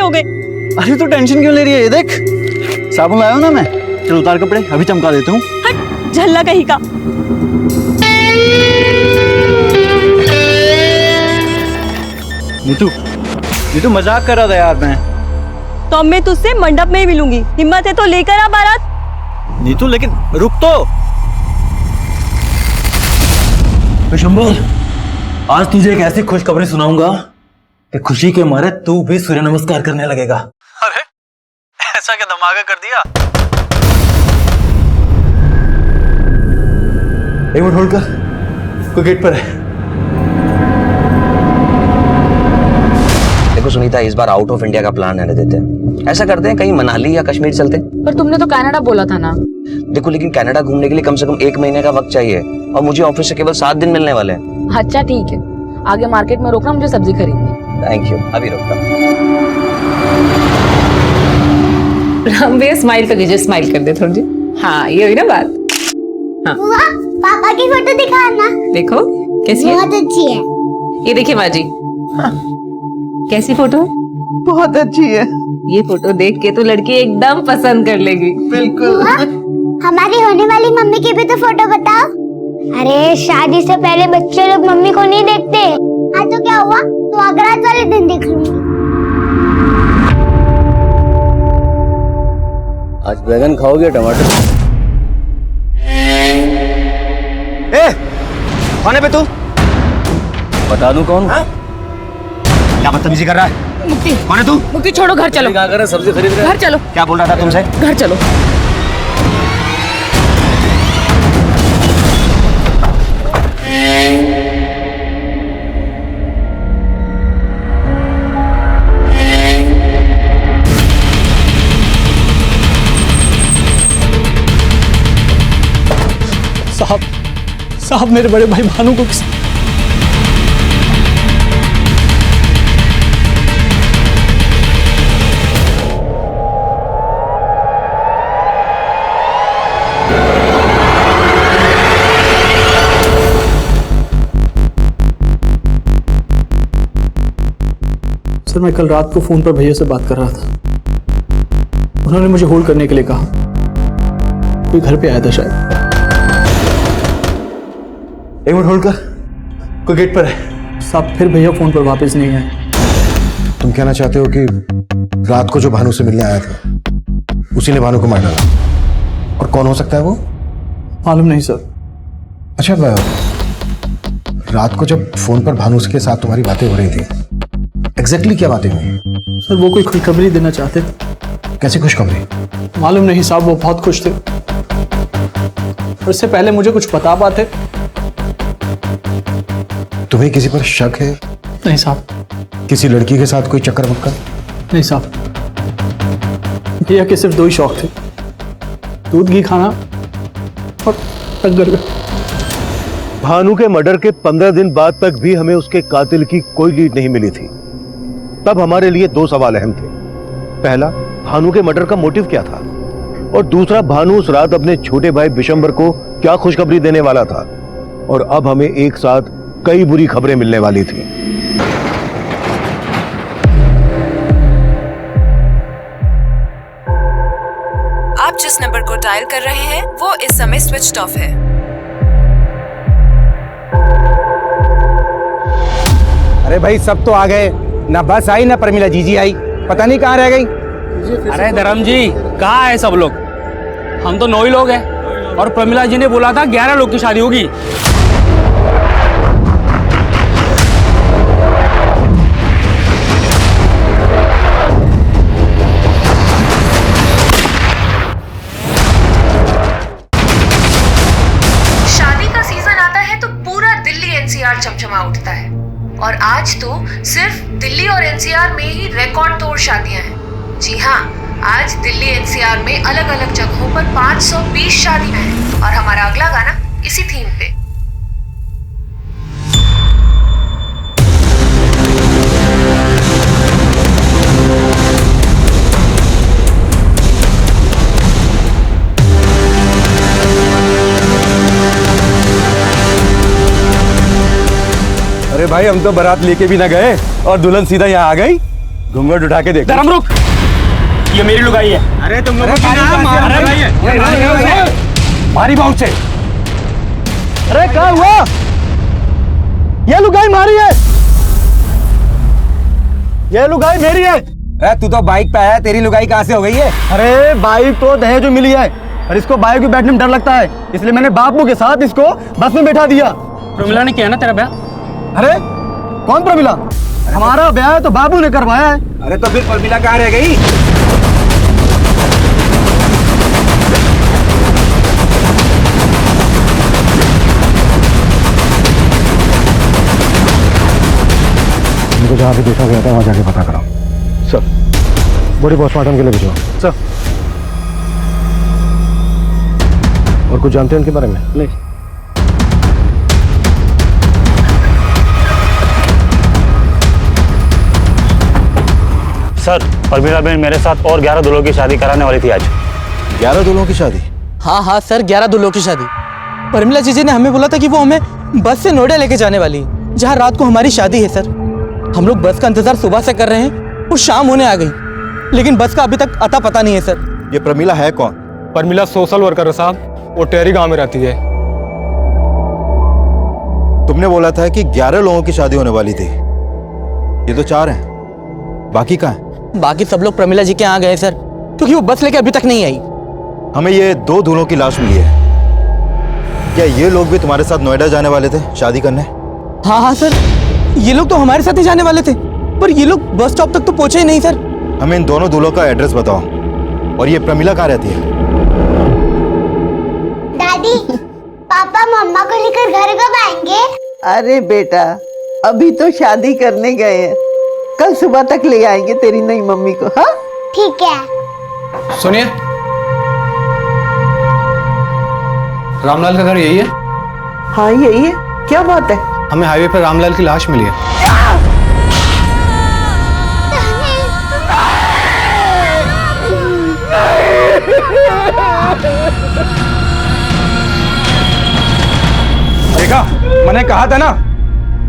जाओगे। अरे तो टेंशन क्यों ले रही है? ये देख साबुन लाया हूं ना मैं। चल उतार कपड़े, अभी चमका देता हूँ। हट झल्ला कहीं का। नीतू मजाक कर रहा था यार मैं। तो अब मैं तुझसे मंडप में ही मिलूंगी। हिम्मत है तो लेकर आ बारात। नीतू लेकिन रुक तो। विशंबर, आज तुझे एक ऐसी खुशखबरी सुनाऊंगा कि खुशी के मारे तू भी सूर्य नमस्कार करने लगेगा। अरे ऐसा क्या धमाका कर दिया? एक मिनट होल्ड कर, कोई गेट पर है। देखो सुनीता, इस बार आउट ऑफ इंडिया का प्लान रहने देते हैं। ऐसा करते हैं कहीं मनाली या कश्मीर चलते हैं। पर तुमने तो कनाडा बोला था ना। देखो लेकिन कनाडा घूमने के लिए कम से कम 1 महीने का वक्त चाहिए और मुझे ऑफिस से केवल 7 दिन मिलने वाले हैं। अच्छा ठीक है, आगे मार्केट में रोकना, मुझे सब्जी खरीदनी। थैंक यू, अभी रोकता राम भैया स्माइल तो कीजिए, स्माइल कर दे थोड़ी। हाँ ये हुई ना बात। हाँ पापा की फोटो दिखाना। देखो कैसी है? बहुत अच्छी है। ये देखिए माँ जी। हाँ। कैसी फोटो? बहुत अच्छी है। ये फोटो देख के तो लड़की एकदम पसंद कर लेगी। बिल्कुल। हमारी होने वाली मम्मी की भी तो फोटो बताओ। अरे शादी से पहले बच्चे लोग मम्मी को नहीं देखते। आज तो क्या हुआ, तो अगरात वाले दिन देख लूंगी। आज बैगन खाओगे टमाटर? ए, कौन है बे तू? बता दूं कौन? क्या बदतमीजी कर रहा है? मुक्ति, कौन है तू? मुक्ति छोड़ो, घर चलो। क्या कर रहे? सब्जी खरीद रहे? घर चलो। क्या बोल रहा था तुमसे? घर चलो। साहब मेरे बड़े भाई भानु को सर मैं कल रात को फोन पर भैया से बात कर रहा था। उन्होंने मुझे होल्ड करने के लिए कहा। कोई घर पे आया था शायद। एक मिनट होल्ड कर, कोई गेट पर है। साहब फिर भैया फोन पर वापस नहीं आए। तुम कहना चाहते हो कि रात को जो भानु से मिलने आया था उसी ने भानु को मार डाला? और कौन हो सकता है वो? मालूम नहीं सर। अच्छा, रात को जब फोन पर भानु के साथ तुम्हारी बातें हो रही थी, एग्जैक्टली क्या बातें हुई? सर वो कोई खुशखबरी देना चाहते थे। कैसी खुशखबरी? मालूम नहीं साहब, वो बहुत खुश थे। और इससे पहले मुझे कुछ बता पाते। तुम्हें किसी पर शक है? नहीं साहब। किसी लड़की के साथ कोई चक्कर मक्कर? नहीं साहब, भैया के सिर्फ 2 ही शौक थे, दूध घी खाना और टक्कर का। भानु के मर्डर के 15 दिन बाद तक भी हमें उसके कातिल की कोई लीड नहीं मिली थी। तब हमारे लिए 2 सवाल अहम थे। पहला, भानु के मर्डर का मोटिव क्या था, और दूसरा, भानु उस रात अपने छोटे भाई विशंबर को क्या खुशखबरी देने वाला था। और अब हमें एक साथ कई बुरी खबरें मिलने वाली थी। आप जिस नंबर को डायल कर रहे हैं वो इस समय स्विच्ड ऑफ है। अरे भाई सब तो आ गए, ना बस आई ना प्रमिला जीजी आई, पता नहीं कहाँ रह गई। अरे धर्म जी, कहाँ है सब लोग? हम तो 9 ही लोग हैं और प्रमिला जी ने बोला था 11 लोग की शादी होगी। शादी का सीजन आता है तो पूरा दिल्ली एनसीआर चमचमा उठता है और आज तो सिर्फ दिल्ली और एनसीआर में ही रिकॉर्ड तोड़ शादियां हैं। जी हाँ, आज दिल्ली एनसीआर में अलग अलग जगहों पर 520 शादियां हैं और हमारा अगला गाना इसी थीम पे। अरे भाई, हम तो बारात लेके भी ना गए और दुल्हन सीधा यहाँ आ गई। घूंघट उठा के देख। धर्म रुक, ये मेरी लुगाई है। अरे तुम लोग मारी बहुत से। अरे क्या हुआ? ये लुगाई मारी है, ये लुगाई मेरी है। अरे तू तो बाइक पे है, तेरी लुगाई कहाँ से हो गई है? अरे बाइक तो दहेज में मिली है और इसको बाइक में बैठने में डर लगता है, इसलिए मैंने बापू के साथ इसको बस में बैठा दिया। प्रमिला ने किया ना तेरा ब्याह? अरे कौन प्रमिला? हमारा ब्याह है तो बाबू ने करवाया है। अरे तो फिर प्रमिला कहाँ रह गई? इनको जहाँ पे देखा गया था वहाँ जाके पता कराओ। सर। बॉडी पोस्टमार्टम के लिए भिजवाओ। सर। और कुछ जानते हैं उनके बारे में? नहीं। सर, प्रमिला बहन मेरे साथ और 11 दूल्हों की शादी कराने वाली थी आज। 11 दूल्हों की शादी? हाँ हाँ सर, 11 दूल्हों की शादी। प्रमिला जीजी ने हमें बोला था कि वो हमें बस से नोएडा लेके जाने वाली है, जहाँ रात को हमारी शादी है। सर हम लोग बस का इंतजार सुबह से कर रहे हैं और शाम होने आ गई, लेकिन बस का अभी तक अता पता नहीं है। सर ये प्रमिला है कौन? प्रमिला सोशल वर्कर है साहब, वो टेहरी गांव में रहती है। तुमने बोला था कि 11 लोगों की शादी होने वाली थी, ये तो 4 हैं, बाकी कहाँ हैं? बाकी सब लोग प्रमिला जी के यहाँ गए सर, क्योंकि वो बस लेके अभी तक नहीं आई। हमें ये 2 दूल्हों की लाश मिली है, क्या ये लोग भी तुम्हारे साथ नोएडा जाने वाले थे शादी करने? हाँ हाँ सर, ये लोग तो हमारे साथ ही जाने वाले थे, पर ये लोग बस स्टॉप तक तो पहुंचे ही नहीं सर। हमें इन दोनों दूल्हों का एड्रेस बताओ, और ये प्रमिला कहाँ रहती है? दादी, पापा मम्मा को लेकर घर कब आएंगे? अरे बेटा, अभी तो शादी करने गए हैं, कल सुबह तक ले आएंगे तेरी नई मम्मी को। हाँ ठीक है। सुनिए, रामलाल का घर यही है? हाँ यही है। क्या बात है? हमें हाईवे पर रामलाल की लाश मिली है। देखा, मैंने कहा था ना,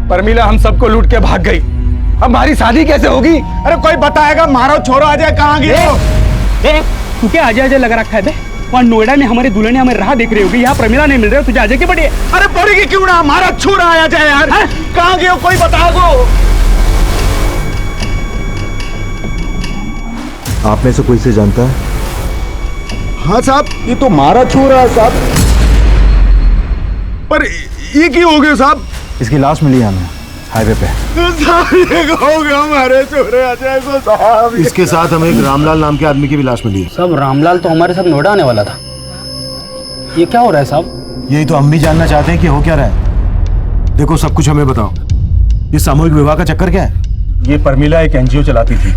प्रमिला हम सबको लूट के भाग गई। अब हमारी शादी कैसे होगी? अरे कोई बताएगा? मारो छोरो आ जाए, कहाँ गए? तू क्या अजय अजय लगा रखा है बे? वहाँ नोएडा में हमारे दुल्हन हमें राह देख रही होगी, यहाँ प्रमिला नहीं मिल रही, तुझे अजय की बड़ी है? अरे पड़ेगी क्यों ना, हमारा छोरा आया जाए यार। कहाँ गए हो, कोई बता दो। आप में से कोई से जानता है? हाँ साहब, ये तो मारा छोरा है साहब। पर ये क्यों हो गया साहब? इसकी लाश मिली है हमें हाईवे पे। हमारे छोरे अजय को साहब। इसके साथ हमें एक रामलाल नाम के आदमी की भी लाश मिली है। सब रामलाल तो हमारे साथ नोएडा आने वाला था। ये क्या हो रहा है साहब? यही तो हम भी जानना चाहते हैं कि हो क्या रहा है। देखो, सब कुछ हमें बताओ, ये सामूहिक विवाह का चक्कर क्या है? ये प्रमिला एक एनजीओ चलाती थी।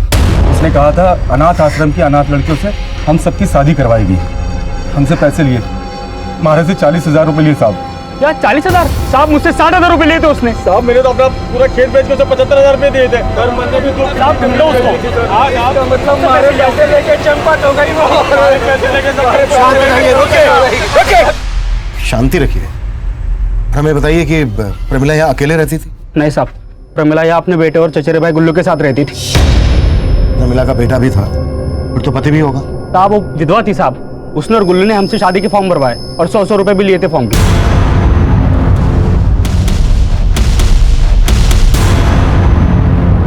उसने कहा था अनाथ आश्रम की अनाथ लड़कियों से हम सबकी शादी करवाएगी। हमसे पैसे लिए, हमारे से 40,000 रुपए लिए साहब। क्या 40,000? साहब मुझसे 60,000 रुपए लिए थे उसने। साहब मैंने तो अपना पूरा खेत बेच के 75,000 रुपए दिए थे। साहब ढूंढ लो उसको। मतलब हमारे पैसे लेके चंपत हो गई वो। शांति रखिए। हमें बताइए कि प्रमिला यहाँ अकेले रहती थी? नहीं साहब, प्रमिला यहाँ अपने बेटे और चचेरे भाई गुल्लू के साथ रहती थी। प्रमिला का बेटा भी था, फिर तो पति भी होगा। साहब वो विधवा थी साहब। उसने और गुल्लू ने हमसे शादी के फॉर्म भरवाए और 100 रुपए भी लिए थे फॉर्म के।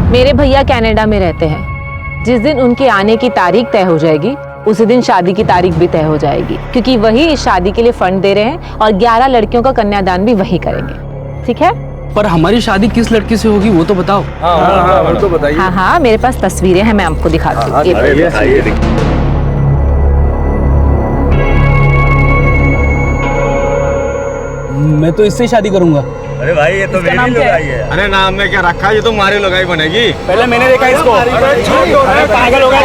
मेरे भैया कनाडा में रहते हैं। जिस दिन उनके आने की तारीख तय हो जाएगी, उसी दिन शादी की तारीख भी तय हो जाएगी, क्योंकि वही इस शादी के लिए फंड दे रहे हैं और 11 लड़कियों का कन्यादान भी वही करेंगे। ठीक है? पर हमारी शादी किस लड़की से होगी वो तो बताओ। हाँ, तो बताइए। हाँ हाँ, मेरे पास तस्वीरें हैं, मैं आपको दिखाती हूँ। मैं तो इससे शादी करूंगा। अरे भाई ये तो मेरी लगाई है। अरे नाम में क्या रखा है, ये तो हमारी लगाई बनेगी। पहले मैंने देखा इसको। पागल हो गया।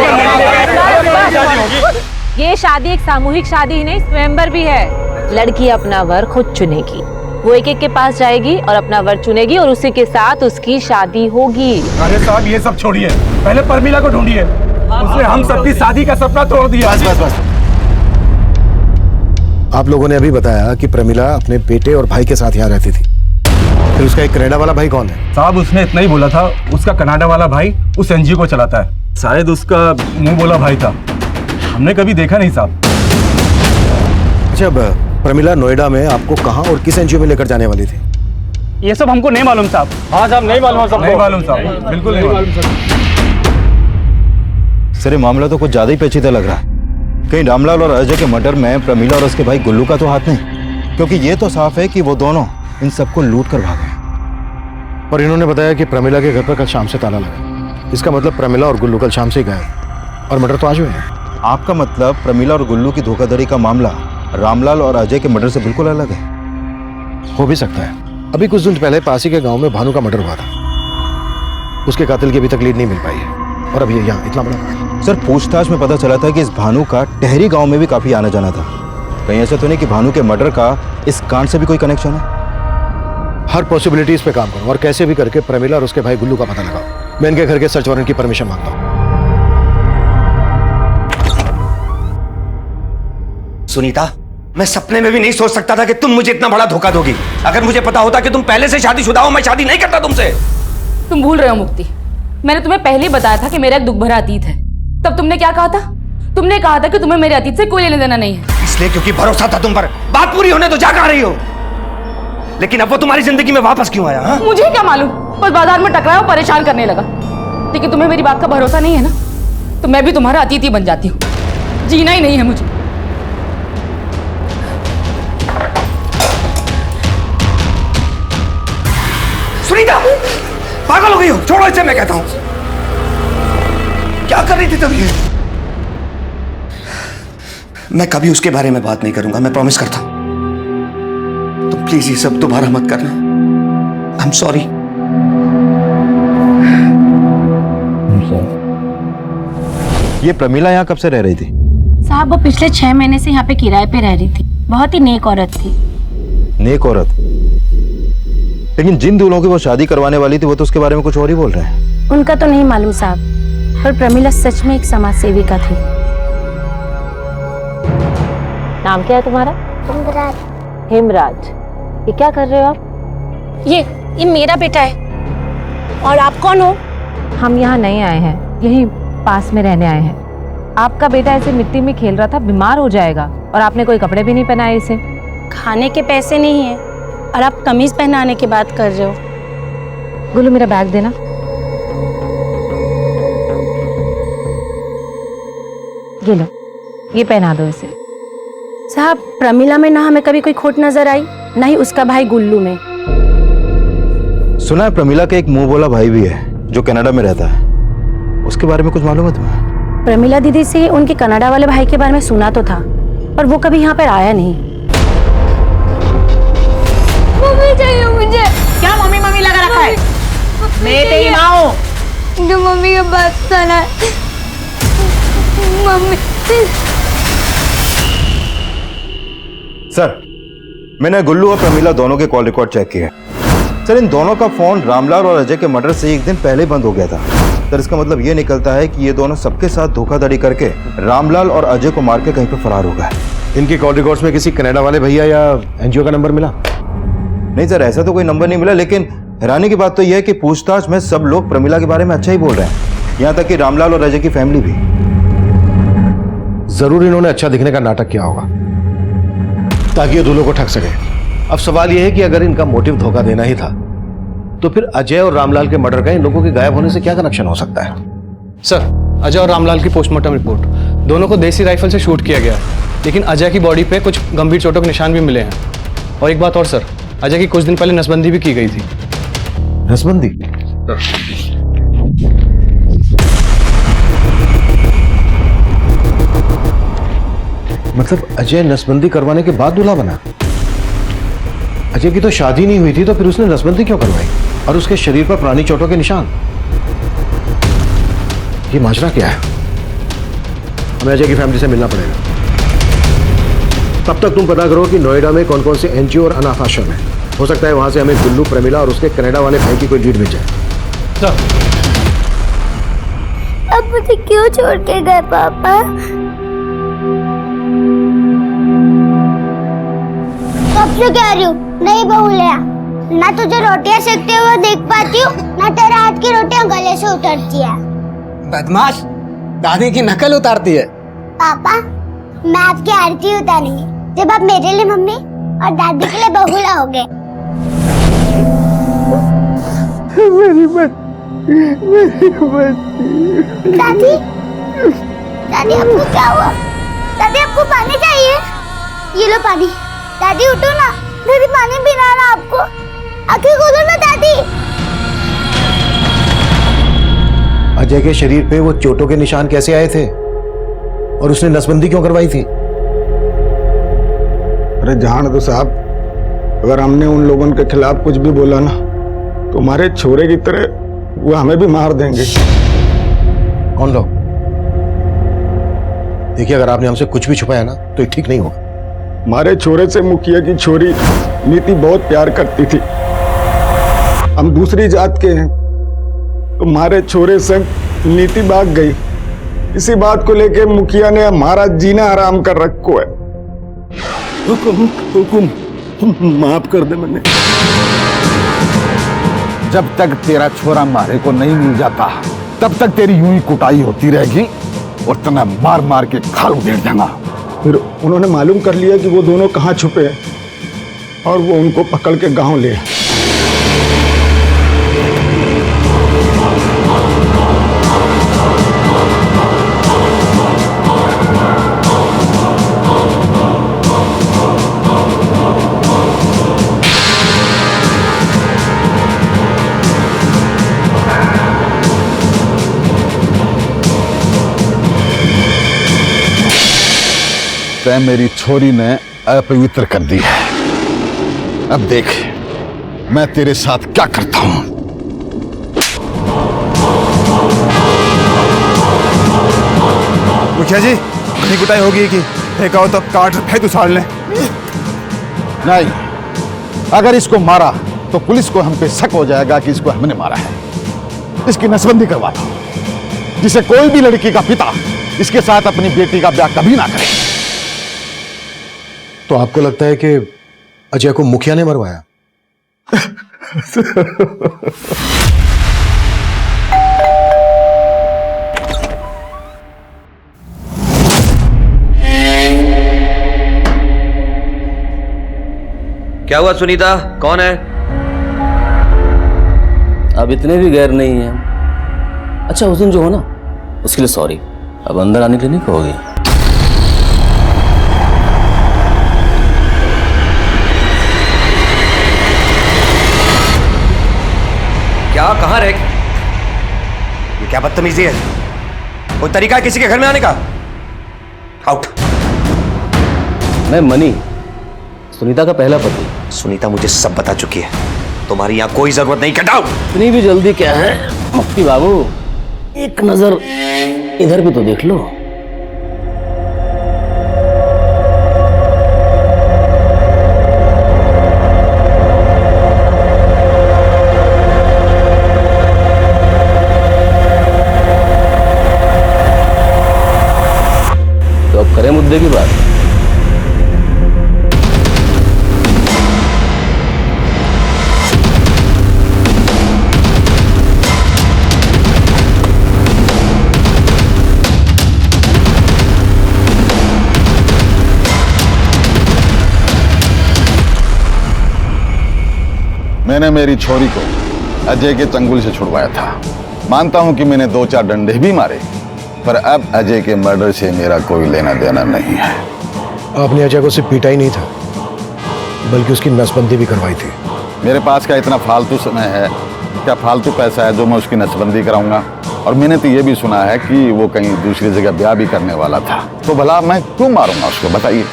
ये शादी एक सामूहिक शादी ही नहीं, स्वयंवर भी है। लड़की अपना वर खुद चुनेगी, वो एक एक के पास जाएगी और अपना वर चुनेगी और उसी के साथ उसकी शादी होगी। अरे साहब ये सब छोड़िए, पहले प्रमिला को ढूंढिए। उसने हम सबकी शादी का सपना तोड़ दिया। बस। आप लोगों ने अभी बताया कि प्रमिला अपने बेटे और भाई के साथ यहाँ रहती थी, फिर उसका एक कनाडा वाला भाई कौन है? साहब उसने इतना ही बोला था, उसका कनाडा वाला भाई उस एनजीओ को चलाता है। शायद उसका मुंह बोला भाई था, हमने कभी देखा नहीं साहब। अच्छा, प्रमिला नोएडा में आपको कहाँ और किस एनजीओ में लेकर जाने वाली थी? ये सब हमको नहीं मालूम साहब। हाँ साहब, नहीं मालूम साहब, नहीं मालूम साहब, बिल्कुल नहीं मालूम। सर ये मामला तो कुछ ज्यादा ही पेचीदा लग रहा है। कहीं रामलाल और अजय के मर्डर में प्रमिला और उसके भाई गुल्लू का तो हाथ नहीं, क्योंकि ये तो साफ है कि वो दोनों इन सबको लूट कर भागे। और इन्होंने बताया कि प्रमिला के घर पर कल शाम से ताला लगा। इसका मतलब प्रमिला और गुल्लू कल शाम से ही गए और मर्डर तो आज हुए हैं। आपका मतलब प्रमिला और गुल्लू की धोखाधड़ी का मामला रामलाल और अजय के मर्डर से बिल्कुल अलग है? हो भी सकता है। अभी कुछ दिन पहले पासी के गांव में भानु का मर्डर हुआ था, उसके कातिल की अभी तक लीड नहीं मिल पाई है और अब ये यहाँ इतना बड़ा। सर पूछताछ में पता चला था कि इस भानु का टहरी गांव में भी काफी आना जाना था। कहीं ऐसा तो नहीं कि भानु के मर्डर का इस कांड से भी कोई कनेक्शन है? हर पॉसिबिलिटीज पे काम करो और कैसे भी करके प्रमिला और उसके भाई गुल्लू का पता लगाओ। मैं इनके घर के सर्च वारंट की परमिशन मांगता हूँ। सुनीता, मैं सपने में भी नहीं सोच सकता था कि तुम मुझे इतना बड़ा धोखा दोगी। अगर मुझे पता होता कि तुम पहले से शादीशुदा हो, मैं शादी नहीं करता तुमसे। तुम भूल रहे हो मुक्ति, मैंने तुम्हें पहले ही बताया था कि मेरा एक दुख भरा अतीत है। तब तुमने क्या कहा था? तुमने कहा था कि तुम्हें मेरे अतीत से कोई लेना देना नहीं है। इसलिए क्योंकि भरोसा था तुम पर। बात पूरी होने तो जा कहां रही हो? लेकिन अब वो तुम्हारी जिंदगी में वापस क्यों आया? हा? मुझे क्या मालूम, बस बाजार में टकराया और परेशान करने लगा। लेकिन तुम्हें मेरी बात का भरोसा नहीं है ना, तो मैं भी तुम्हारा अतीत ही बन जाती हूँ। जीना ही नहीं है मुझे। सुनीता, पागल हो गई हो? छोड़ो इसे, मैं कहता हूं। क्या कर रही थी तब ये? मैं कभी उसके बारे में बात नहीं करूंगा, मैं प्रॉमिस करता हूं। तुम प्लीज ये सब दोबारा मत करना। I am sorry. ये प्रमिला यहाँ कब से रह रही थी? साहब वो पिछले 6 महीने से यहाँ पे किराए पे रह रही थी। बहुत ही नेक औरत थी। नेक औरत? लेकिन जिन दूल्हों की वो शादी करवाने वाली थी वो तो उसके बारे में कुछ और ही बोल रहे हैं। उनका तो नहीं मालूम साहब, पर प्रमिला सच में एक समाज सेविका थी। नाम क्या है तुम्हारा? हिमराज। हिमराज। ये क्या कर रहे हो आप? ये मेरा बेटा है। और आप कौन हो? हम यहाँ नहीं आए हैं, यहीं पास में रहने आए हैं। आपका बेटा ऐसे मिट्टी में खेल रहा था, बीमार हो जाएगा, और आपने कोई कपड़े भी नहीं पहनाए इसे। खाने के पैसे नहीं है और आप कमीज पहनाने की बात कर रहे हो। गुल्लू मेरा बैग देना। ये लो, ये पहना दो इसे। साहब प्रमिला में ना हमें कभी कोई खोट नजर आई, ना ही उसका भाई गुल्लू में। सुना है प्रमिला के एक मुंह बोला भाई भी है जो कनाडा में रहता है, उसके बारे में कुछ मालूम है तुम्हें? प्रमिला दीदी से उनके कनाडा वाले भाई के बारे में सुना तो था, पर वो कभी यहाँ पर आया नहीं। मम्मी चाहिए मुझे। क्या मम्मी मम्मी लगा रखा है? मैं तेरी माँ हूँ। जो मम्मी का बात सुना। मम्मी। सर मैंने गुल्लू और प्रमिला दोनों के कॉल रिकॉर्ड चेक किए। सर इन दोनों का फोन रामलाल और अजय के मर्डर से एक दिन पहले बंद हो गया था। सर इसका मतलब ये निकलता है कि ये दोनों सबके साथ धोखाधड़ी करके रामलाल और अजय को मार के कहीं पर फरार हो गए। इनकी कॉल रिकॉर्ड्स में किसी कनाडा वाले भैया या एनजीओ का नंबर मिला? नहीं सर, ऐसा तो कोई नंबर नहीं मिला, लेकिन हैरानी की बात तो यह है कि पूछताछ में सब लोग प्रमिला के बारे में अच्छा ही बोल रहे हैं, यहाँ तक कि रामलाल और अजय की फैमिली भी। जरूर इन्होंने अच्छा दिखने का नाटक किया होगा ताकि ये दूल्हों को ठग सके। अब सवाल यह है कि अगर इनका मोटिव धोखा देना ही था तो फिर अजय और रामलाल के मर्डर का इन लोगों के गायब होने से क्या कनेक्शन हो सकता है? सर अजय और रामलाल की पोस्टमार्टम रिपोर्ट, दोनों को देसी राइफल से शूट किया गया, लेकिन अजय की बॉडी पे कुछ गंभीर चोटों के निशान भी मिले हैं। और एक बात और सर, अजय की कुछ दिन पहले नसबंदी भी की गई थी। नसबंदी? मतलब अजय नसबंदी करवाने के बाद दूल्हा बना? अजय की तो शादी नहीं हुई थी, तो फिर उसने नसबंदी क्यों करवाई? और उसके शरीर पर पुरानी चोटों के निशान? ये माजरा क्या है? हमें अजय की फैमिली से मिलना पड़ेगा। तब तक तुम पता करो कि नोएडा में कौन कौन से एनजीओ और अनाथ आश्रम है। हो सकता है वहां से हमें गुल्लू, प्रमिला और उसके कनाडा वाले भाई की कोई लीड मिल जाए। अब मुझे क्यों छोड़ के गए पापा? कब से कह रही हूँ नहीं बहू ले आ, ना तुझे रोटियां सेकते हुए देख पाती हूँ, ना तेरे हाथ की रोटियां गले से उतरती है। बदमाश, दादी की नकल उतारती है। पापा, मैं आपकी आरती उतारूंगी जब आप मेरे लिए मम्मी और दादी के लिए बहुला हो गए। मेरी बच्ची। दादी, दादी आपको क्या हुआ? दादी आपको पानी चाहिए? ये लो पानी। दादी उठो ना, दादी पानी पिलाना आपको। आंखें खोलो ना दादी। अजय के शरीर पे वो चोटों के निशान कैसे आए थे और उसने नसबंदी क्यों करवाई थी? अरे जान दो साहब, अगर हमने उन लोगों के खिलाफ कुछ भी बोला ना तो हमारे छोरे की तरह वो हमें भी मार देंगे। कौन लोग? देखिए, अगर आपने हमसे कुछ भी छुपाया ना तो ये ठीक नहीं होगा। हमारे छोरे से मुखिया की छोरी नीति बहुत प्यार करती थी। हम दूसरी जात के हैं तो हमारे छोरे संग नीति भाग गई। इसी बात को लेके मुखिया ने हमारा जीना हराम कर रखो है। हुकुम माफ कर दे मैंने। जब तक तेरा छोरा मारे को नहीं मिल जाता तब तक तेरी यूं ही कुटाई होती रहेगी और तना मार मार के खाल उधेड़ देगा। फिर उन्होंने मालूम कर लिया कि वो दोनों कहाँ छुपे हैं और वो उनको पकड़ के गांव ले आए। तै मेरी छोरी ने अपवित्र कर दी है। अब देख मैं तेरे साथ क्या करता हूं। मुखिया जी, इतनी कुटाई होगी कि फेंका हो तो काट फेंक उछाड़ लें। नहीं, अगर इसको मारा तो पुलिस को हम पे शक हो जाएगा कि इसको हमने मारा है। इसकी नसबंदी करवाता हूं, जिसे कोई भी लड़की का पिता इसके साथ अपनी बेटी का ब्याह कभी ना करे। तो आपको लगता है कि अजय को मुखिया ने मरवाया? क्या हुआ सुनीता, कौन है? अब इतने भी गैर नहीं है। अच्छा, उस दिन जो हो ना उसके लिए सॉरी। अब अंदर आने के लिए नहीं कहोगे? क्या, कहां रह? ये क्या बदतमीजी है? कोई तरीका है किसी के घर में आने का? आउट। मैं मनी, सुनीता का पहला पति। सुनीता मुझे सब बता चुकी है, तुम्हारी यहां कोई जरूरत नहीं। Get out. इतनी भी जल्दी क्या है मुफ्ती बाबू, एक नजर इधर भी तो देख लो। तो अब करें मुद्दे की बात। मैंने मेरी छोरी को अजय के चंगुल से छुड़वाया था। मानता हूं कि मैंने 2-4 डंडे भी मारे, पर अब अजय के मर्डर से मेरा कोई लेना देना नहीं है। आपने अजय को सिर्फ पीटा ही नहीं था, बल्कि उसकी नसबंदी भी करवाई थी। मेरे पास क्या इतना फालतू समय है, क्या फालतू पैसा है जो मैं उसकी नसबंदी कराऊंगा? और मैंने तो ये भी सुना है कि वो कहीं दूसरी जगह ब्याह भी करने वाला था। तो भला मैं क्यों मारूंगा उसको, बताइए?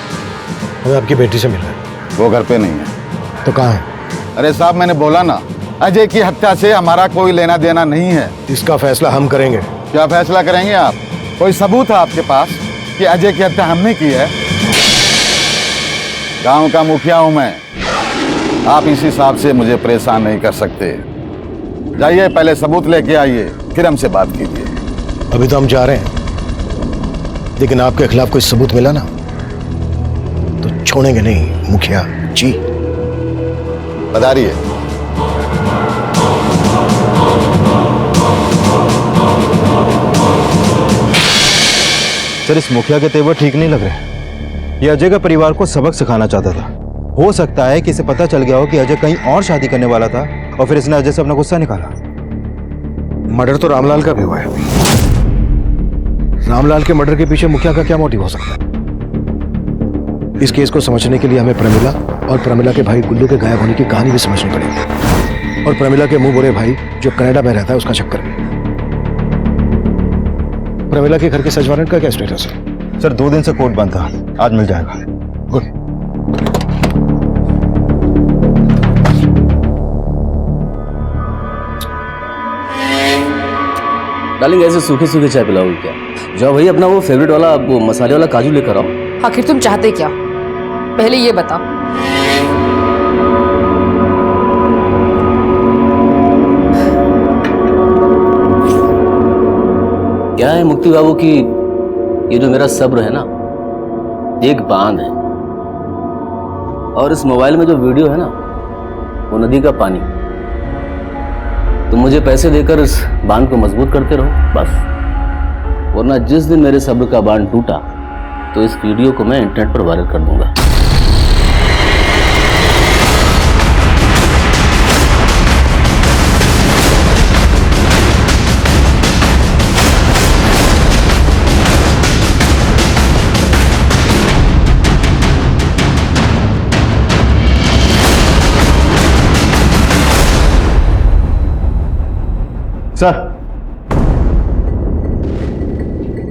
हमें आपकी बेटी से मिलना है। वो घर पे नहीं है। तो कहाँ है? अरे साहब, मैंने बोला ना, अजय की हत्या से हमारा कोई लेना देना नहीं है। इसका फैसला हम करेंगे। क्या फैसला करेंगे आप? कोई सबूत है आपके पास कि अजय की हत्या हमने की है? गांव का मुखिया हूं मैं, आप इस हिसाब से मुझे परेशान नहीं कर सकते। जाइए, पहले सबूत लेके आइए, फिर हमसे बात कीजिए। अभी तो हम जा रहे हैं, लेकिन आपके खिलाफ कोई सबूत मिला ना तो छोड़ेंगे नहीं मुखिया जी। बता रही है सर इस मुखिया के तेवर ठीक नहीं लग रहे। ये अजय का परिवार को सबक सिखाना चाहता था। हो सकता है कि इसे पता चल गया हो कि अजय कहीं और शादी करने वाला था और फिर इसने अजय से अपना गुस्सा निकाला। मर्डर तो रामलाल का भी हुआ है। रामलाल के मर्डर के पीछे मुखिया का क्या मोटिव हो सकता है? इस केस को समझने के लिए हमें प्रमिला और प्रमिला के भाई गुल्लू के गायब होने की कहानी भी समझनी पड़ेगी, और प्रमिला के मुंह बुरे भाई जो कनाडा में रहता है उसका चक्कर भी। प्रमिला के घर के सर्च वारंट का क्या स्टेटस है? सर 2 दिन से कोर्ट बंद था, आज मिल जाएगा। गुड। डार्लिंग ऐसे सूखे सूखे चाय पिलाओगी क्या? जाओ भाई अपना वो फेवरेट वाला वो मसाले वाला काजू लेकर आओ। आखिर तुम चाहते क्या, पहले ये बताओ। क्या है मुक्ति बाबू की ये जो मेरा सब्र है ना, एक बांध है, और इस मोबाइल में जो वीडियो है ना वो नदी का पानी। तुम मुझे पैसे देकर इस बांध को मजबूत करते रहो बस, वरना जिस दिन मेरे सब्र का बांध टूटा तो इस वीडियो को मैं इंटरनेट पर वायरल कर दूंगा। सर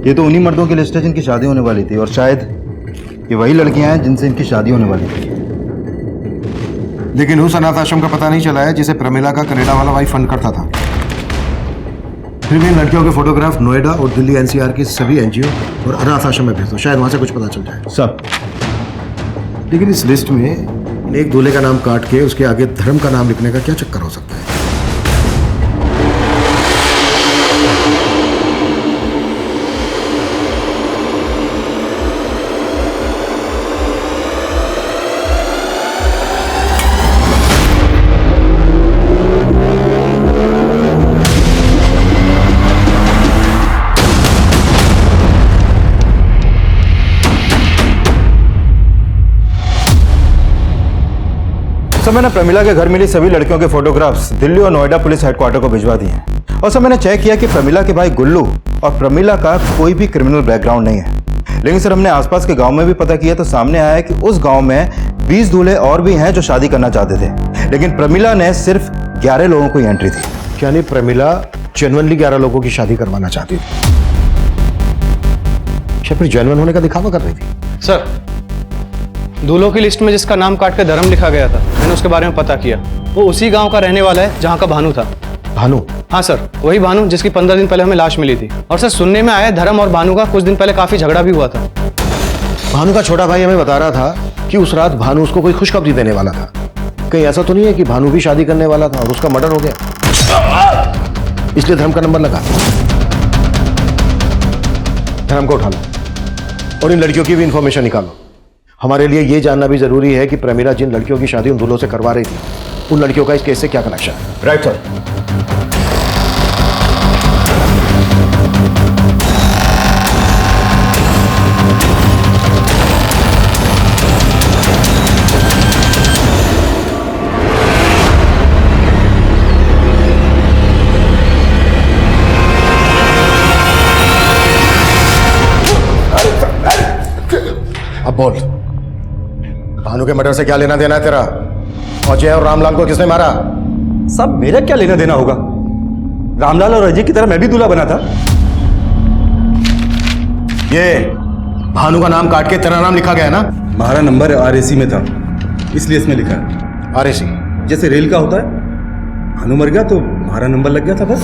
ये तो उन्हीं मर्दों की लिस्ट है जिनकी शादी होने वाली थी, और शायद ये वही लड़कियां हैं जिनसे इनकी शादी होने वाली थी। लेकिन उस अनाथ आश्रम का पता नहीं चला है जिसे प्रमिला का कनाडा वाला भाई फंड करता था। फिर भी इन लड़कियों के फोटोग्राफ नोएडा और दिल्ली एनसीआर की सभी एनजीओ और अनाथ आश्रम में भेज दो, शायद वहां से कुछ पता चल जाए। सर लेकिन इस लिस्ट में एक दूल्हे का नाम काट के उसके आगे धर्म का नाम लिखने का क्या चक्कर हो सकता है? सर मैंने प्रमिला के घर मिली सभी लड़कियों के फोटोग्राफ्स दिल्ली और नोएडा पुलिस हेडक्वार्टर को भिजवा दिए हैं। और सर मैंने चेक किया कि प्रमिला के भाई गुल्लू और प्रमिला का कोई भी क्रिमिनल बैकग्राउंड नहीं है। लेकिन सर हमने आसपास के गांव में भी पता किया तो सामने आया कि उस गांव में 20 दूल्हे और भी हैं जो शादी करना चाहते थे, लेकिन प्रमिला ने सिर्फ 11 लोगों को ही एंट्री थी। यानी प्रमिला जेन्युइनली 11 लोगों की शादी करवाना चाहती थी, या फिर जेन्युइन होने का दिखावा कर रही थी? सर दूल्हों की लिस्ट में जिसका नाम काट के धर्म लिखा गया था, मैंने उसके बारे में पता किया। वो उसी गांव का रहने वाला है जहां का भानु था। भानु? हाँ सर, वही भानु जिसकी 15 दिन पहले हमें लाश मिली थी। और सर सुनने में आया धर्म और भानु का कुछ दिन पहले काफी झगड़ा भी हुआ था। भानु का छोटा भाई हमें बता रहा था कि उस रात भानु उसको कोई खुशखबरी देने वाला था। कहीं ऐसा तो नहीं है कि भानु भी शादी करने वाला था और उसका मर्डर हो गया, इसलिए धर्म का नंबर लगा? धर्म को उठा लो और इन लड़कियों की भी इंफॉर्मेशन निकालो। हमारे लिए ये जानना भी जरूरी है कि प्रमिला जिन लड़कियों की शादी उन दूल्हों से करवा रही थी, उन लड़कियों का इस केस से क्या कनेक्शन है। Right sir. अब बोल, भानु के मर्डर से क्या लेना देना है तेरा? अजय और रामलाल को किसने मारा? सब मेरा क्या लेना देना होगा? रामलाल और अजय की तरह मैं भी दूल्हा बना था। ये भानु का नाम काट के तेरा नाम लिखा गया ना? हमारा नंबर आरएसी में था, इसलिए इसमें लिखा है। आरएसी जैसे रेल का होता है, भानु मर गया तो हमारा नंबर लग गया था बस।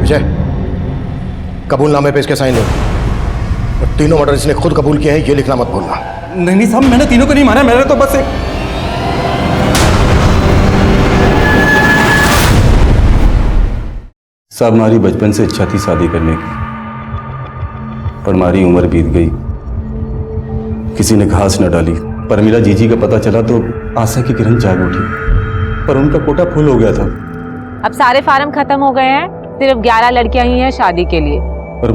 विजय, कबूलनामे पे इसके साइन लो। और तीनों मर्डर इसने खुद कबूल किए हैं, ये लिखना मत भूलना। नहीं साहब, मैंने तीनों को नहीं मारा, मैंने तो बस एक। साहब हमारी बचपन से इच्छा थी शादी करने की, पर हमारी उम्र बीत गई, किसी ने घास न डाली। प्रमिला जीजी का पता चला तो आशा की किरण जाग उठी, पर उनका कोटा फुल हो गया था। अब सारे फार्म खत्म हो गए हैं, सिर्फ 11 लड़कियां ही हैं शादी के लिए। पर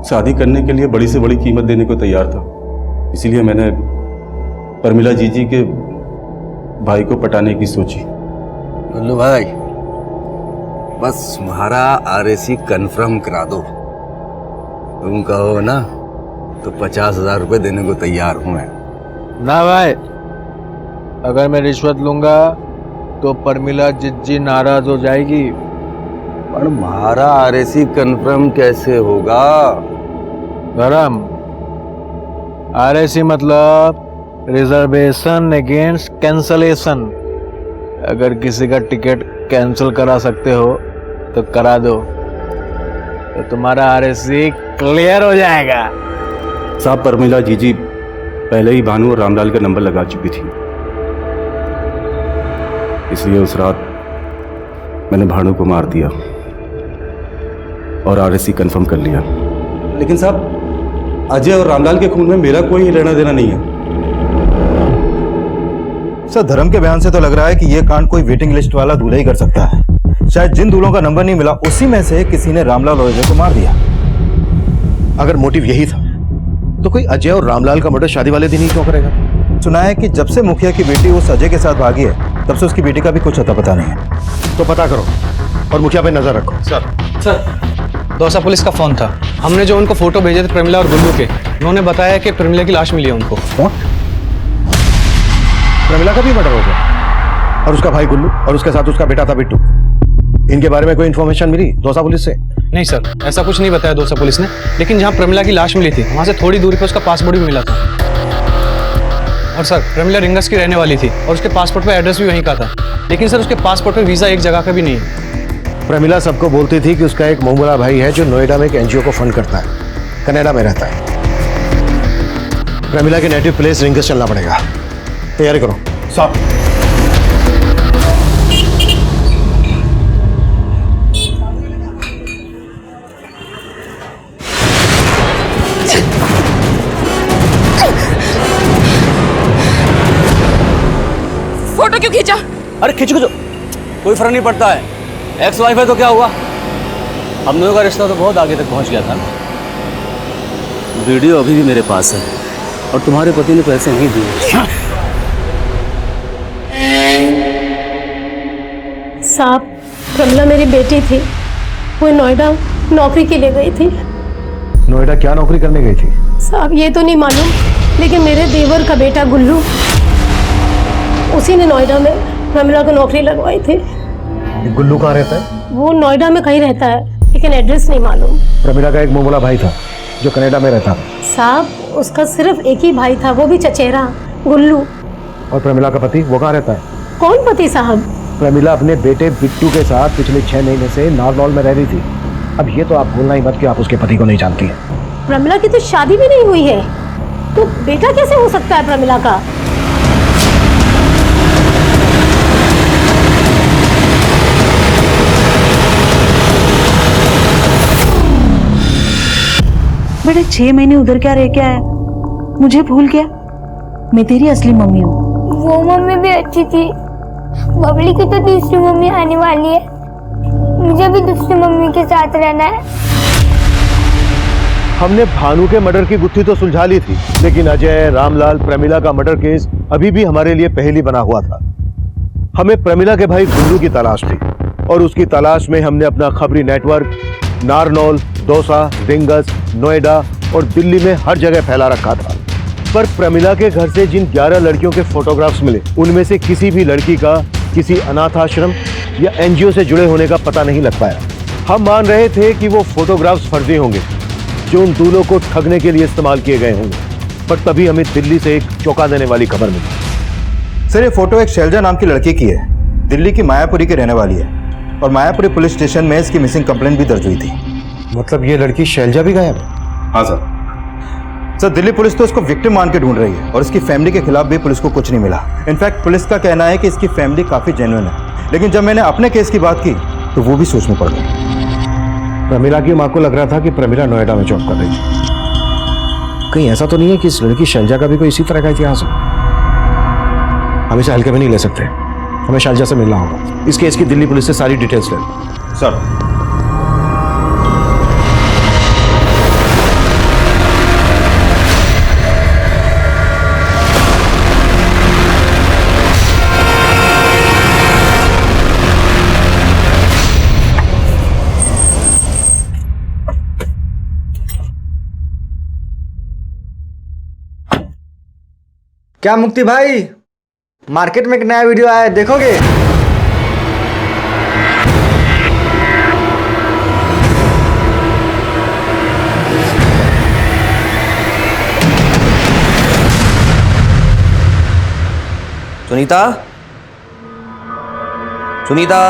शादी करने के लिए बड़ी से बड़ी कीमत देने को तैयार था। इसीलिए मैंने प्रमिला जीजी के भाई को पटाने की सोची। गुल्लू भाई, बस तुम्हारा आरएसी कंफर्म करा दो। तुम कहो ना तो 50,000 रुपए देने को तैयार हूं मैं। ना भाई, अगर मैं रिश्वत लूंगा तो प्रमिला जिज्जी नाराज हो जाएगी। पर हमारा आरएसी कंफर्म कैसे होगा? गरम आरएसी मतलब रिजर्वेशन अगेंस्ट कैंसलेशन। अगर किसी का टिकट कैंसिल करा सकते हो तो करा दो, तो तुम्हारा आरएसी क्लियर हो जाएगा। साहब, प्रमिला जीजी पहले ही भानु और रामलाल का नंबर लगा चुकी थी, इसलिए उस रात मैंने भानु को मार दिया और आरएसी कंफर्म कर लिया। लेकिन साहब, अजय और रामलाल के खून में मेरा कोई लेना देना नहीं है। सर, धर्म के बयान से तो लग रहा है कि यह कांड कोई वेटिंग लिस्ट वाला दूल्हा ही कर सकता है। शायद जिन दूल्हों का नंबर नहीं मिला उसी में से किसी ने रामलाल और अजय को मार दिया। अगर मोटिव यही था तो कोई अजय और रामलाल का मर्डर शादी वाले दिन ही क्यों करेगा? सुना है कि जब से मुखिया की बेटी उस अजय के साथ भागी है तब से उसकी बेटी का भी कुछ अता पता नहीं है। तो पता करो और मुखिया पे नजर रखो। सर, दौसा पुलिस का फोन था। हमने जो उनको फोटो भेजे थे प्रमिला और गुल्लू के, उन्होंने बताया कि प्रमिला की लाश मिली है उनको। प्रमिला का भी मर्डर हो गया और उसका भाई गुल्लू और उसके साथ उसका बेटा था बिट्टू। इनके बारे में कोई इन्फॉर्मेशन मिली दौसा पुलिस से? नहीं सर, ऐसा कुछ नहीं बताया दौसा पुलिस ने, लेकिन जहाँ प्रमिला की लाश मिली थी वहाँ से थोड़ी दूरी पर उसका पासपोर्ट भी मिला था। और सर, प्रमिला रिंगस की रहने वाली थी और उसके पासपोर्ट पर एड्रेस भी वहीं का था, लेकिन सर उसके पासपोर्ट पर वीज़ा एक जगह का भी नहीं है। प्रमिला सबको बोलती थी कि उसका एक मोहम्मदा भाई है जो नोएडा में एक एनजीओ को फंड करता है, कनाडा में रहता है। प्रमिला के नेटिव प्लेस रिंगस चलना पड़ेगा। तैयारी करो साहब। फोटो क्यों खींचा? अरे खींचो कोई फर्क नहीं पड़ता है। एक्स वाइफ है तो क्या हुआ? हम दोनों का रिश्ता तो बहुत आगे तक पहुंच गया था। वीडियो अभी भी मेरे पास है और तुम्हारे पति ने पैसे नहीं दिए। साहब, प्रमिला मेरी बेटी थी, वो नोएडा नौकरी के लिए गई थी। नोएडा क्या नौकरी करने गई थी? साहब ये तो नहीं मालूम, लेकिन मेरे देवर का बेटा गुल्लू, उसी ने नोएडा में प्रमिला को नौकरी लगवाई थी। गुल्लू कहाँ रहता है? वो नोएडा में कहीं रहता है, लेकिन एड्रेस नहीं मालूम। प्रमिला का एक मोहम्मदा भाई था जो कनाडा में रहता था। साहब, उसका सिर्फ एक ही भाई था, वो भी चचेरा, गुल्लू। और प्रमिला का पति वो कहाँ रहता है? कौन पति साहब? प्रमिला अपने बेटे बिट्टू के साथ पिछले 6 महीने से नारनौल में रह रही थी। अब ये तो आप भूलना ही मत कि आप उसके पति को नहीं जानती हैं। प्रमिला की तो शादी भी नहीं हुई है, तो बेटा कैसे हो सकता है प्रमिला का? बेटे 6 महीने उधर क्या रह के आया? मुझे भूल गया? मैं तेरी असली मम्मी हूँ। वो मम्मी भी अच्छी थी। बबली की तो दूसरी मम्मी आने वाली है, मुझे भी दूसरी मम्मी के साथ रहना है। हमने भानु के मर्डर की गुत्थी तो सुलझा ली थी, लेकिन अजय, रामलाल, प्रमिला का मर्डर केस अभी भी हमारे लिए पहेली बना हुआ था। हमें प्रमिला के भाई गुल्लू की तलाश थी और उसकी तलाश में हमने अपना खबरी नेटवर्क नारनौल, दौसा, रिंगस, नोएडा और दिल्ली में हर जगह फैला रखा था। पर प्रमिला के घर से जिन 11 लड़कियों के फोटोग्राफ्स मिले, उनमें से किसी भी लड़की का किसी अनाथ आश्रम या एनजीओ से जुड़े होने का पता नहीं लग पाया। हम मान रहे थे कि वो फोटोग्राफ्स फर्जी होंगे जो उन दूल्हों को ठगने के लिए इस्तेमाल किए गए होंगे, पर तभी हमें दिल्ली से एक चौंका देने वाली खबर मिली। सर, ये फोटो एक शैलजा नाम की लड़की की है, दिल्ली की मायापुरी की रहने वाली है और मायापुरी पुलिस स्टेशन में इसकी मिसिंग कंप्लेंट भी दर्ज हुई थी। मतलब ये लड़की शैलजा भी गायब? हाँ सर। सर, दिल्ली पुलिस तो इसको विक्टिम मान के ढूंढ रही है और इसकी फैमिली के खिलाफ भी पुलिस को कुछ नहीं मिला। इनफैक्ट पुलिस का कहना है कि इसकी फैमिली काफी जेन्युइन है, लेकिन जब मैंने अपने केस की बात की तो वो भी सोच में पड़ गए। प्रमिला की माँ को लग रहा था कि प्रमिला नोएडा में जॉब कर रही थी। कहीं ऐसा तो नहीं है कि इस लड़की शैलजा का भी कोई इसी तरह का इतिहास हो? हम इसे हल्के में नहीं ले सकते, हमें शैलजा से मिलना होगा। इस केस की दिल्ली पुलिस से सारी डिटेल्स ले। सर, क्या मुक्ति भाई, मार्केट में एक नया वीडियो आया है, देखोगे? सुनीता, सुनीता,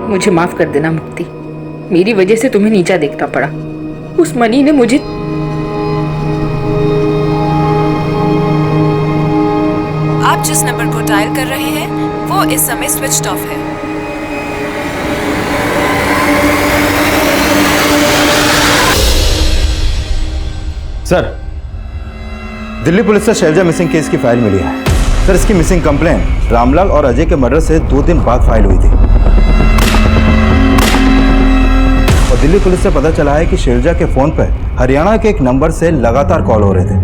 मुझे माफ कर देना मुक्ति, मेरी वजह से तुम्हें नीचा देखना पड़ा। उस मनी ने मुझे आप जिस नंबर को डायल कर रहे हैं वो इस समय स्विच्ड ऑफ है। सर, दिल्ली पुलिस से शैलजा मिसिंग केस की फाइल मिली है। सर, इसकी मिसिंग कंप्लेन रामलाल और अजय के मर्डर से 2 दिन बाद फाइल हुई थी और दिल्ली पुलिस से पता चला है कि शैलजा के फोन पर हरियाणा के एक नंबर से लगातार कॉल हो रहे थे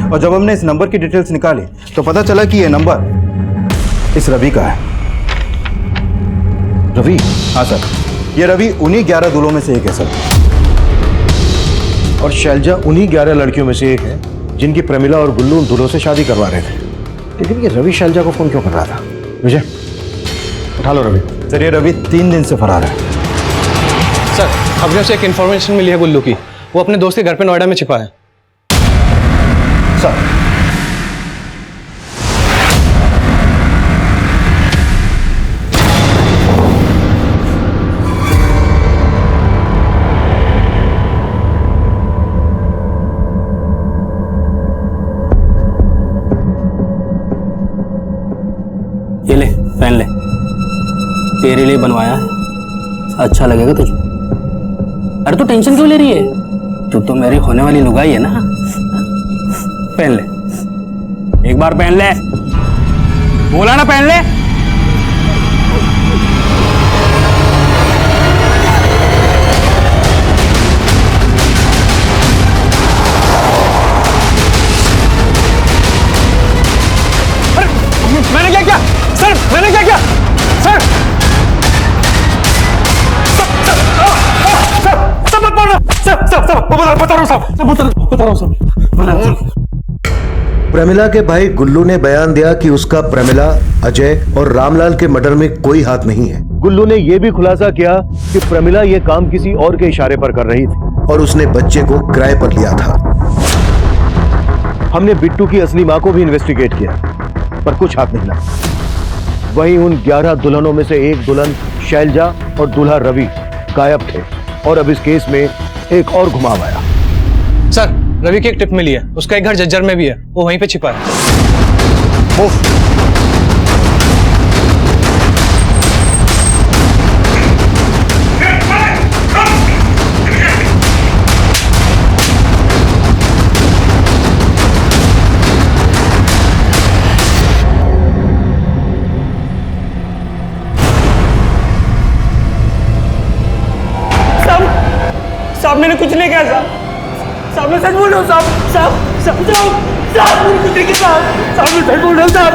और जब हमने इस नंबर की डिटेल्स निकाली तो पता चला कि यह नंबर इस रवि का है। रवि? हाँ सर, ये रवि उन्हीं 11 दूल्हों में से एक है सर। और शैलजा उन्हीं 11 लड़कियों में से एक है जिनकी प्रमिला और गुल्लू उन दूल्हों से शादी करवा रहे थे। लेकिन ये रवि शैलजा को फोन क्यों कर रहा था? विजय, उठा लो रवि। सर, ये रवि 3 दिन से फरार है। सर, अभी से एक इन्फॉर्मेशन मिली है गुल्लू की, वो अपने दोस्त के घर पे नोएडा में छिपा है। सर, ये ले, पहन ले, तेरे लिए बनवाया है, अच्छा लगेगा तुझे। अरे तू टेंशन क्यों ले रही है? तू तो मेरी होने वाली लुगाई है ना। पहन ले, एक बार पहन ले, बोला ना पहन ले। मैंने क्या किया सर? मैंने क्या किया सर? सब मत मारना सब बता रहा हूँ सब। प्रमिला के भाई गुल्लू ने बयान दिया कि उसका प्रमिला, अजय और रामलाल के मर्डर में कोई हाथ नहीं है। गुल्लू ने यह भी खुलासा किया कि प्रमिला यह काम किसी और के इशारे पर कर रही थी और उसने बच्चे को किराए पर लिया था। हमने बिट्टू की असली मां को भी इन्वेस्टिगेट किया पर कुछ हाथ नहीं लगा। वहीं उन 11 दुल्हनों में से एक दुल्हन शैलजा और दूल्हा रवि गायब थे और अब इस केस में एक और घुमाव आया। सर, रवि की एक टिप मिली है, उसका एक घर जज्जर में भी है, वो वहीं पे छिपा है। साहब, मैंने कुछ नहीं किया साहब, मैं सच बोल रहा हूँ साहब, मैंने कुछ नहीं किया साहब, मैं सच बोल रहा हूँ साहब,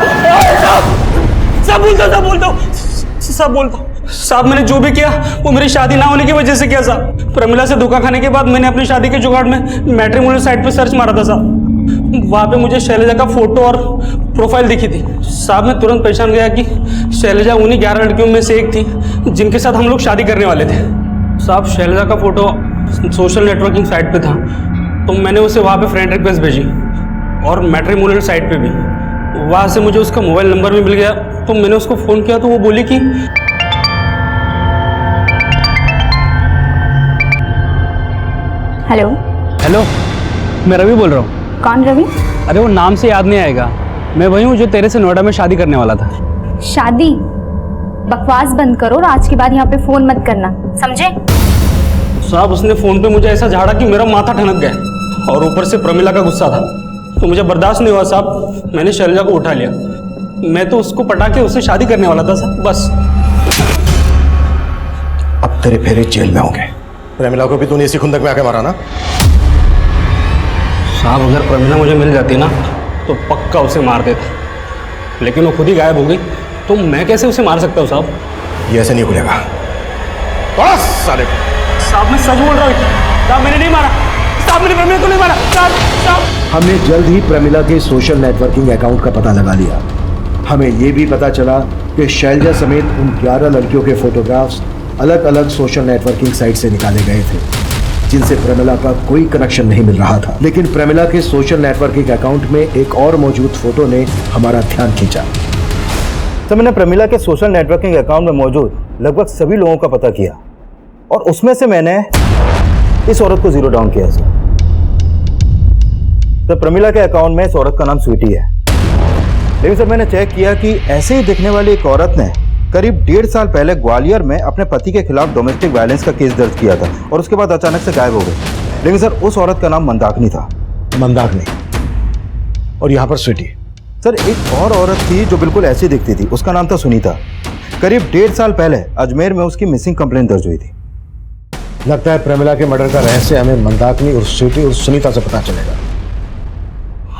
बोलता हूँ साहब, मैंने जो भी किया वो मेरी शादी ना होने की वजह से किया साहब। प्रमिला से धोखा खाने के बाद मैंने अपनी शादी के जुगाड़ में मैट्रिमोनियल साइट पे सर्च मारा था साहब। वहाँ पे मुझे शैलजा का फोटो और प्रोफाइल दिखी थी साहब। मैं तुरंत पहचान गया कि शैलजा उन्हीं 11 लड़कियों में से एक थी जिनके साथ हम लोग शादी करने वाले थे साहब। शैलजा का फोटो सोशल नेटवर्किंग साइट पे था तो मैंने उसे वहाँ पे फ्रेंड रिक्वेस्ट भेजी और मैट्रिमोनियल साइट पे भी। वहाँ से मुझे उसका मोबाइल नंबर भी मिल गया तो मैंने उसको फ़ोन किया तो वो बोली कि हेलो। हेलो, मैं रवि बोल रहा हूँ। कौन रवि? अरे वो नाम से याद नहीं आएगा, मैं वही हूँ जो तेरे से नोएडा में शादी करने वाला था। शादी? बकवास बंद करो और आज के बाद यहाँ पे फोन मत करना, समझे? साहब, उसने फोन पे मुझे ऐसा झाड़ा कि मेरा माथा ठनक गया और ऊपर से प्रमिला का गुस्सा था तो मुझे बर्दाश्त नहीं हुआ साहब। मैंने शैलजा को उठा लिया, मैं तो उसको पटा के उससे शादी करने वाला था साहब, बस। अब तेरे फेरे जेल में होंगे। प्रमिला को भी तूने इसी खुंदक में आके मारा ना? साहब, अगर प्रमिला मुझे मिल जाती ना तो पक्का उसे मार देता, लेकिन वो खुद ही गायब हो गई तो मैं कैसे उसे मार सकता हूँ साहब? ये ऐसे नहीं खुलेगा। बड़ा साले साहब, मैं सच बोल रहा हूँ साहब, मैंने नहीं मारा साहब, मैंने प्रमिला को नहीं मारा साहब। साहब हमने जल्द ही प्रमिला के सोशल नेटवर्किंग अकाउंट का पता लगा लिया। हमें ये भी पता चला कि शैलजा समेत उन 11 लड़कियों के फोटोग्राफ्स अलग अलग सोशल नेटवर्किंग साइट से निकाले गए थे, जिनसे प्रमिला का कोई कनेक्शन नहीं मिल रहा था। लेकिन प्रमिला के सोशल नेटवर्किंग अकाउंट में एक और मौजूद फोटो ने हमारा ध्यान खींचा। तो मैंने प्रमिला के सोशल नेटवर्किंग अकाउंट में मौजूद लगभग सभी लोगों का पता किया और उसमें से मैंने इस औरत को जीरो डाउन किया सर। तो प्रमिला के अकाउंट में इस औरत का नाम स्वीटी है, लेकिन सर मैंने चेक किया कि ऐसे ही दिखने वाली एक औरत ने करीब 1.5 साल पहले ग्वालियर में अपने पति के खिलाफ डोमेस्टिक वायलेंस का केस दर्ज किया था और उसके बाद अचानक से गायब हो गई। लेकिन सर उस औरत का नाम मंदाकिनी था। मंदाकिनी और यहाँ पर स्वीटी। सर एक और औरत थी जो बिल्कुल ऐसी दिखती थी, उसका नाम था सुनीता। करीब 1.5 साल पहले अजमेर में उसकी मिसिंग कंप्लेंट दर्ज हुई थी। लगता है प्रमिला के मर्डर का रहस्य हमें मंदाकिनी और स्वीटी और सुनीता से पता चलेगा।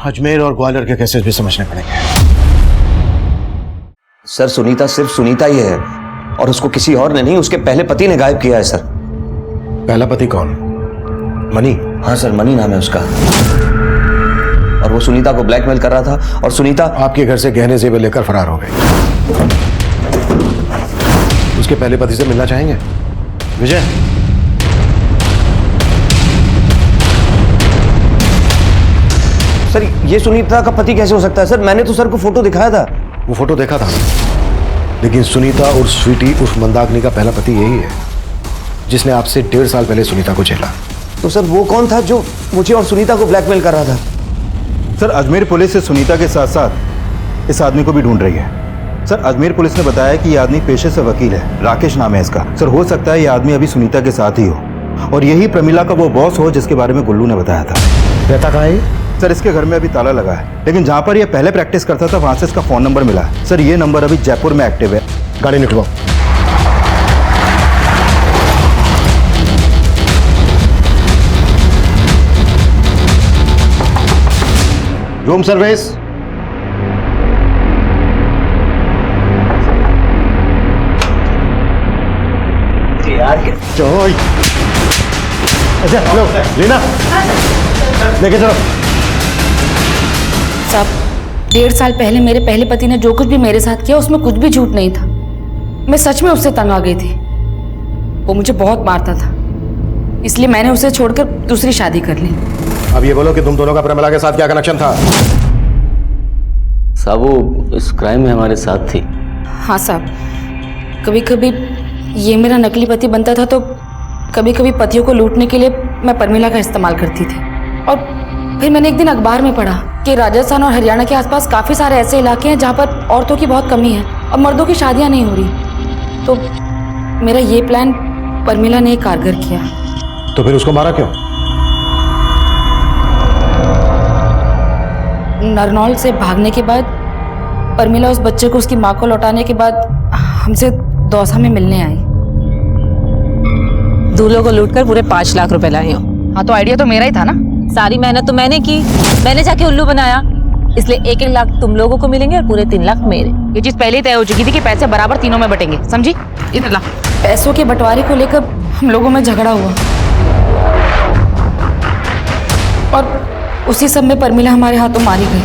अजमेर और ग्वालियर के केसेस भी समझने पड़ेंगे। सर सुनीता सिर्फ सुनीता ही है और उसको किसी और ने नहीं, उसके पहले पति ने गायब किया है सर। पहला पति कौन? मनी? हाँ सर, मनी नाम है उसका और वो सुनीता को ब्लैकमेल कर रहा था और सुनीता आपके घर से गहने जेवर लेकर फरार हो गई। उसके पहले पति से मिलना चाहेंगे? विजय, सर ये सुनीता का पति कैसे हो सकता है सर? मैंने तो सर को फोटो दिखाया था। वो फोटो देखा था, लेकिन सुनीता और स्वीटी उर्फ मंदाकिनी का पहला पति यही है जिसने आपसे 1.5 साल पहले सुनीता को झेला। तो सर वो कौन था जो मुझे और सुनीता को ब्लैकमेल कर रहा था? सर अजमेर पुलिस से सुनीता के साथ साथ इस आदमी को भी ढूंढ रही है। सर अजमेर पुलिस ने बताया कि यह आदमी पेशे से वकील है, राकेश नाम है इसका। सर हो सकता है यह आदमी अभी सुनीता के साथ ही हो और यही प्रमिला का वो बॉस हो जिसके बारे में गुल्लू ने बताया था। रहता कहाँ है? सर इसके घर में अभी ताला लगा है, लेकिन जहां पर यह पहले प्रैक्टिस करता था वहां से इसका फोन नंबर मिला है। सर ये नंबर अभी जयपुर में एक्टिव है। गाड़ी निकलवाओ। Room service. चलो अच्छा हेलो लीना, लेके चलो। साहब 1.5 साल पहले मेरे पहले पति ने जो कुछ भी मेरे साथ किया उसमें कुछ भी झूठ नहीं था। मैं सच में उससे तंग आ गई थी। वो मुझे बहुत मारता था, इसलिए मैंने उसे छोड़कर दूसरी शादी कर ली। अब ये बोलो कि तुम दोनों का प्रमिला के साथ क्या कनेक्शन था? साहब वो इस क्राइम में हमारे साथ थी। हाँ साहब, कभी कभी ये मेरा नकली पति बनता था तो कभी कभी पतियों को लूटने के लिए मैं प्रमिला का इस्तेमाल करती थी। और फिर मैंने एक दिन अखबार में पढ़ा कि राजस्थान और हरियाणा के आसपास काफ़ी सारे ऐसे इलाके हैं जहाँ पर औरतों की बहुत कमी है और मर्दों की शादियाँ नहीं हो रही। तो मेरा ये प्लान प्रमिला ने कारगर किया। तो फिर उसको मारा क्यों? नरनौल से भागने के बाद प्रमिला उस बच्चे को उसकी माँ को लौटाने के बाद हमसे दौसा में मिलने आई। दूल्हों को लूटकर पूरे 5 लाख रुपए लाई हो। हाँ तो आइडिया तो मेरा ही था ना। सारी मेहनत तो मैंने की, मैंने जाके उल्लू बनाया, इसलिए 1-1 लाख तुम लोगों को मिलेंगे और पूरे 3 लाख मेरे। ये चीज पहले ही तय हो चुकी थी कि पैसे बराबर तीनों में बटेंगे, समझी? इधर ला। पैसों के बंटवारे को लेकर हम लोगों में झगड़ा हुआ और उसी सब में प्रमिला हमारे हाथों मारी गई।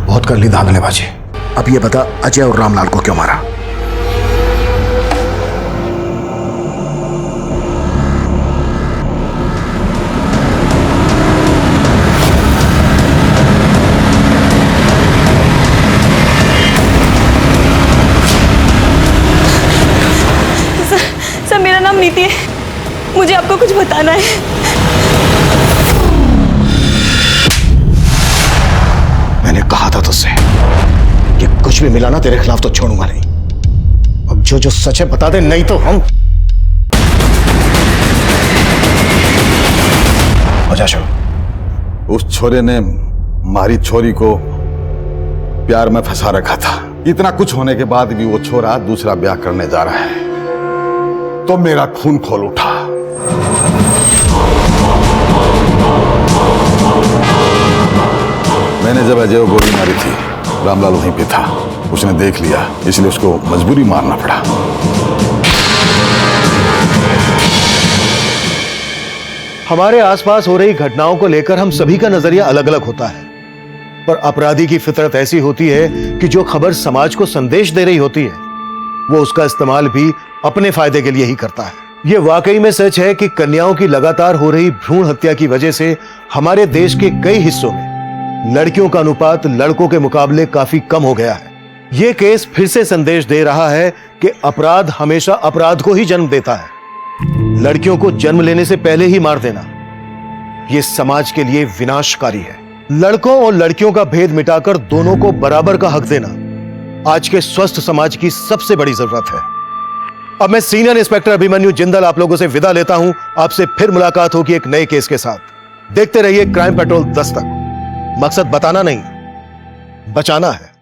बहुत कर ली धांधलेबाजी। अब ये बता अजय और रामलाल को क्यों मारा? सर मेरा नाम नीति है, मुझे आपको कुछ बताना है। मैंने कहा था तुझसे कि कुछ भी मिला ना तेरे खिलाफ तो छोड़ूंगा नहीं। अब जो जो सच है बता दे, नहीं तो हम उस छोरे ने मारी छोरी को प्यार में फंसा रखा था। इतना कुछ होने के बाद भी वो छोरा दूसरा ब्याह करने जा रहा है तो मेरा खून खोल उठा। मैंने जब अजय को गोली मारी थी रामलाल वहीं पे था, उसने देख लिया, इसलिए उसको मजबूरी मारना पड़ा। हमारे आसपास हो रही घटनाओं को लेकर हम सभी का नजरिया अलग अलग होता है, पर अपराधी की फितरत ऐसी होती है कि जो खबर समाज को संदेश दे रही होती है वो उसका इस्तेमाल भी अपने फायदे के लिए ही करता है। ये वाकई में सच है कि कन्याओं की लगातार हो रही भ्रूण हत्या की वजह से हमारे देश के कई हिस्सों में लड़कियों का अनुपात लड़कों के मुकाबले काफी कम हो गया है। ये केस फिर से संदेश दे रहा है कि अपराध हमेशा अपराध को ही जन्म देता है। लड़कियों को जन्म लेने से पहले ही मार देना यह समाज के लिए विनाशकारी है। लड़कों और लड़कियों का भेद मिटाकर दोनों को बराबर का हक देना आज के स्वस्थ समाज की सबसे बड़ी जरूरत है। अब मैं सीनियर इंस्पेक्टर अभिमन्यु जिंदल आप लोगों से विदा लेता हूं। आपसे फिर मुलाकात होगी एक नए केस के साथ। देखते रहिए क्राइम पेट्रोल दस्तक। मकसद बताना नहीं, बचाना है।